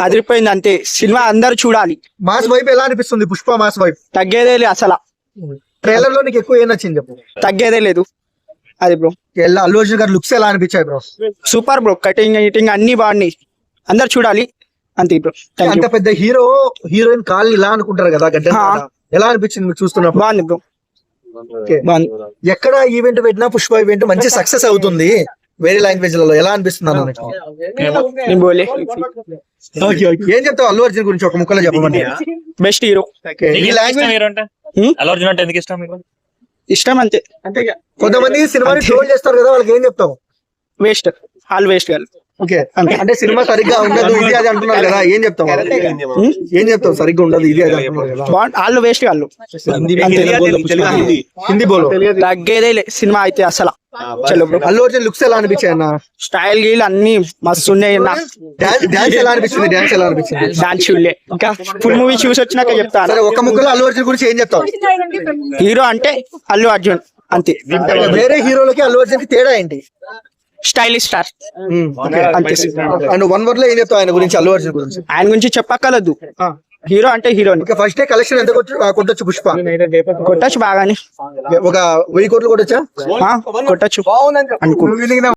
అదిరిపోయింది అంతే. సినిమా అందరు చూడాలి. మాస్ వైపు ఎలా అనిపిస్తుంది పుష్ప మాస్ వైపు? తగ్గేదే లేదు అసలు. ట్రైలర్ లో నీకు ఎక్కువ ఏం నచ్చింది చెప్పు? తగ్గేదే లేదు అది బ్రో. అల్లు అర్జున్ గారి లుక్స్ ఎలా అనిపించాయి bro? Super bro. Cutting editing అన్ని బాగున్నాయి. అందరు చూడాలి అంతే బ్రో. అంత పెద్ద హీరోయిన్ కాళ్ళు ఇలా అనుకుంటారు కదా గడ్డ. ఎలా అనిపించింది మీకు చూస్తున్నప్పుడు? బాగుంది బ్రో. ఎక్కడ ఈవెంట్ పెట్టినా పుష్ప ఈవెంట్ మంచి సక్సెస్ అవుతుంది వేరే లాంగ్వేజ్ లలో. ఎలా అనిపిస్తుంది అన్న? ఏం చెప్తావు అల్లు అర్జున్ గురించి ఒక ముక్కలో చెప్పమండి. Best hero. అల్లు అర్జున్ అంటే ఎందుకు ఇష్టం మీకు? ఇష్టం అంతే. కొంతమంది సినిమాని ట్రోల్ చేస్తారు కదా, వాళ్ళకి ఏం చెప్తావు? వేస్ట్, ఆల్ వేస్ట్ గారు. ఓకే, అంటే సినిమా సరిగ్గా ఉండదు ఇది అది అంటున్నారు కదా, ఏం చెప్తావు? ఏం చెప్తావు? సరిగ్గా ఉండదు ఇది అది అంటున్నారు కదా, వాళ్ళు వేస్ట్ వాళ్ళు. హిందీ బోలో. తగ్గేదే సినిమా అయితే అసలు. చలో బ్రో. అల్లు అర్జున్ లుక్స్ ఎలా అనిపించాయి అన్న? స్టైల్ గీల్ అన్ని మస్తు ఉన్నాయి. డాన్స్ ఎలా అనిపించింది? డాన్స్ ఎలా అనిపించింది? డాన్స్ చూడలే ఇంకా. ఫుల్ మూవీ చూసి వచ్చినాక చెప్తాను. సరే, ఒక ముక్కలో అల్లు అర్జున్ గురించి ఏం చెప్తావు? హీరో అంటే అల్లు అర్జున్ అంతే. వేరే హీరోలకి అల్లు అర్జున్ కి తేడా ఏంటి? స్టైలిష్ స్టార్ అంతే. అండ్ వన్ వర్డ్ లో ఏం చెప్తావు ఆయన గురించి, అల్లు అర్జున్ గురించి? ఆయన గురించి చెప్పక్కర్లేదు. హీరో అంటే హీరో. ఇంకా ఫస్ట్ డే కలెక్షన్ ఎంత కొట్టొచ్చు పుష్ప? కొట్టచ్చు బాగానే. ఒక 1000 కోట్లు కొట్టొచ్చా? కొట్టచ్చు అనుకో.